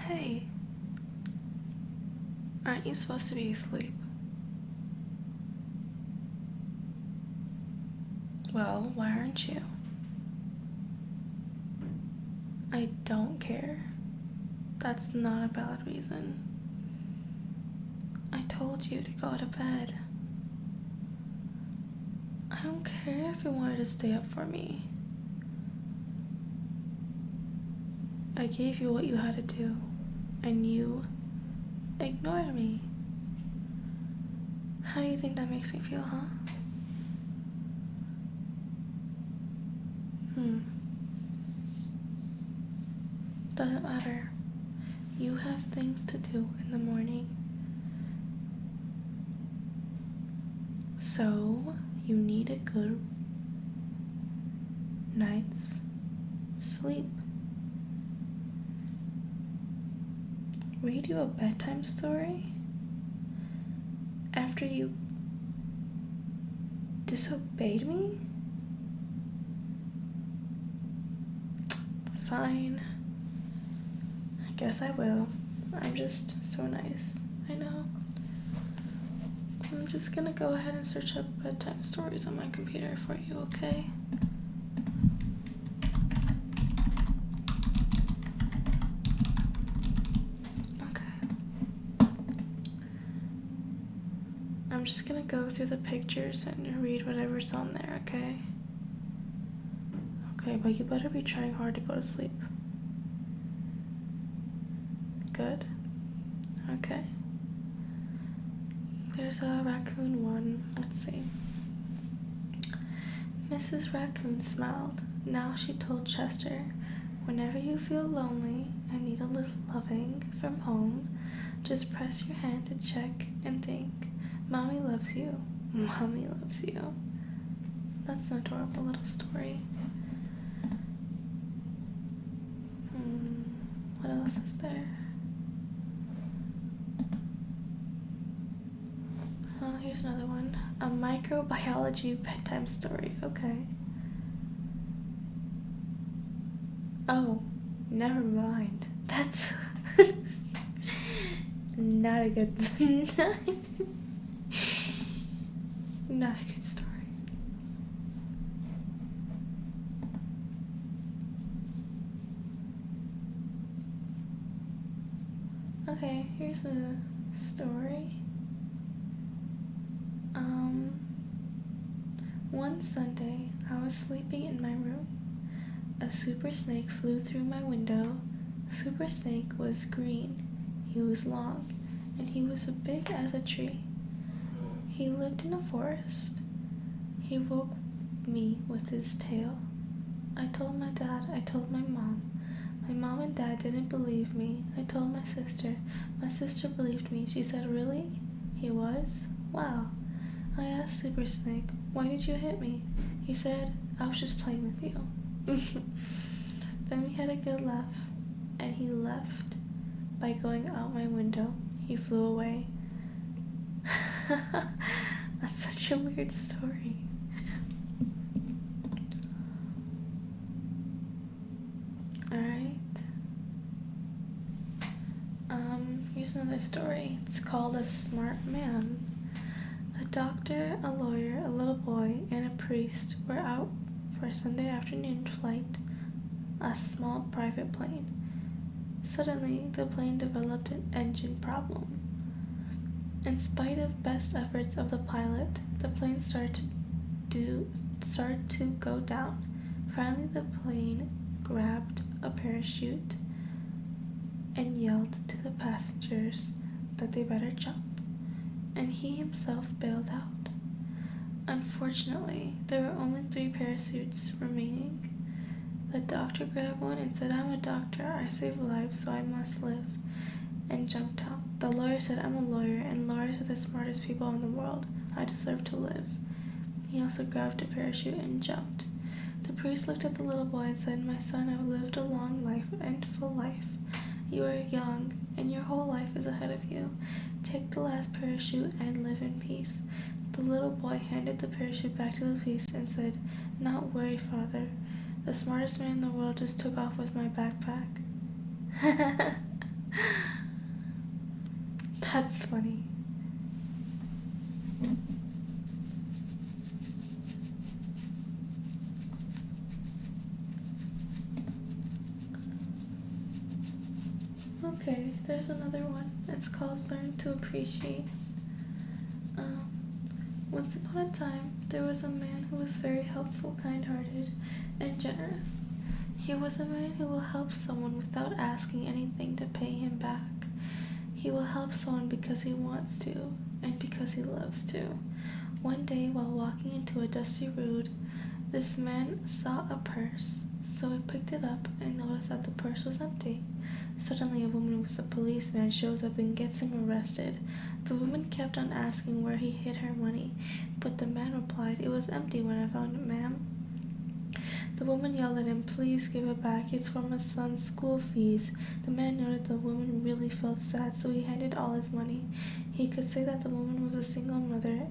Hey, aren't you supposed to be asleep? Well, why aren't you? I don't care. That's not a valid reason. I told you to go to bed. I don't care if you wanted to stay up for me. I gave you what you had to do, and you ignored me. How do you think that makes me feel, huh? Doesn't matter. You have things to do in the morning. So, you need a good night's sleep. Read you a bedtime story? After you disobeyed me? Fine. I guess I will. I'm just so nice. I know. I'm just gonna go ahead and search up bedtime stories on my computer for you, okay? Okay. I'm just gonna go through the pictures and read whatever's on there, okay? Okay, but you better be trying hard to go to sleep. Good. Okay. There's a raccoon one. Let's see. Mrs. Raccoon smiled. Now she told Chester, whenever you feel lonely and need a little loving from home, just press your hand to check and think, Mommy loves you. Mommy loves you. That's an adorable little story. What else is there? Oh, here's another one. A microbiology bedtime story. Okay. Oh, never mind. That's not a good not a good story. Okay, here's a story. One Sunday, I was sleeping in my room. A super snake flew through my window. Super snake was green. He was long, and he was as big as a tree. He lived in a forest. He woke me with his tail. I told my dad, I told my mom. My mom and dad didn't believe me. I told my sister. My sister believed me. She said, really? He was? Wow. I asked Super Snake, why did you hit me? He said, I was just playing with you. Then we had a good laugh, and he left by going out my window. He flew away. That's such a weird story. Alright. Here's another story. It's called A Smart Man. A doctor, a lawyer, a little boy, and a priest were out for a Sunday afternoon flight, a small private plane. Suddenly, the plane developed an engine problem. In spite of best efforts of the pilot, the plane started to go down. Finally, the plane grabbed a parachute and yelled to the passengers that they better jump, and he himself bailed out. Unfortunately, there were only 3 parachutes remaining. The doctor grabbed one and said, I'm a doctor, I save lives, so I must live, and jumped out. The lawyer said, I'm a lawyer, and lawyers are the smartest people in the world. I deserve to live. He also grabbed a parachute and jumped. The priest looked at the little boy and said, my son, I've lived a long life and full life. You are young, and your whole life is ahead of you. Take the last parachute and live in peace. The little boy handed the parachute back to the priest and said, not worry, father. The smartest man in the world just took off with my backpack. That's funny. Okay, there's another one. It's called Learn to Appreciate. Um, Once upon a time, there was a man who was very helpful, kind-hearted, and generous. He was a man who will help someone without asking anything to pay him back. He will help someone because he wants to, and because he loves to. One day, while walking into a dusty road, this man saw a purse, so he picked it up and noticed that the purse was empty. Suddenly, a woman with a policeman shows up and gets him arrested. The woman kept on asking where he hid her money, but the man replied, "It was empty when I found it, ma'am." The woman yelled at him, "Please give it back. It's for my son's school fees." The man noted the woman really felt sad, so he handed all his money. He could say that the woman was a single mother,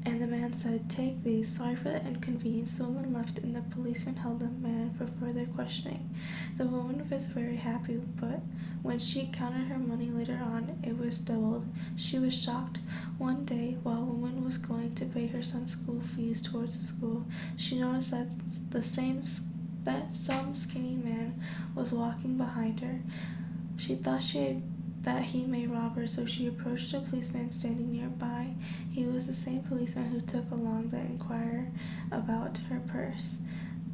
and the man said, "Take these. Sorry for the inconvenience." The woman left, and the policeman held the man for further questioning. The woman was very happy, but when she counted her money later on, it was doubled. She was shocked. One day, while a woman was going to pay her son's school fees towards the school, she noticed that some skinny man was walking behind her. She thought that he may rob her, so she approached a policeman standing nearby. He was the same policeman who took along to inquire about her purse.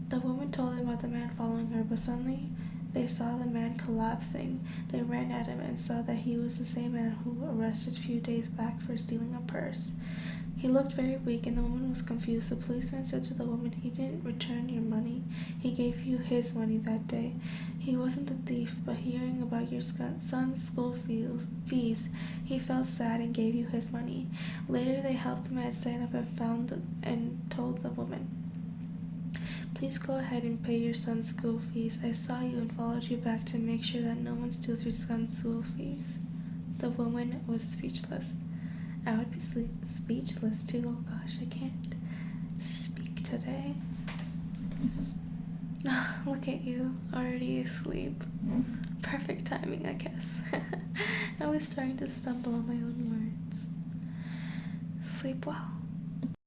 The woman told him about the man following her, but suddenly they saw the man collapsing. They ran at him and saw that he was the same man who arrested a few days back for stealing a purse. He looked very weak, and the woman was confused. The policeman said to the woman, "He didn't return your money. He gave you his money that day. He wasn't a thief, but hearing about your son's school fees, he felt sad and gave you his money." Later, they helped the man stand up and told the woman, "Please go ahead and pay your son's school fees. I saw you and followed you back to make sure that no one steals your son's school fees." The woman was speechless. I would be speechless too. Oh gosh, I can't speak today. Look at you, already asleep. Perfect timing, I guess. I was starting to stumble on my own words. Sleep well.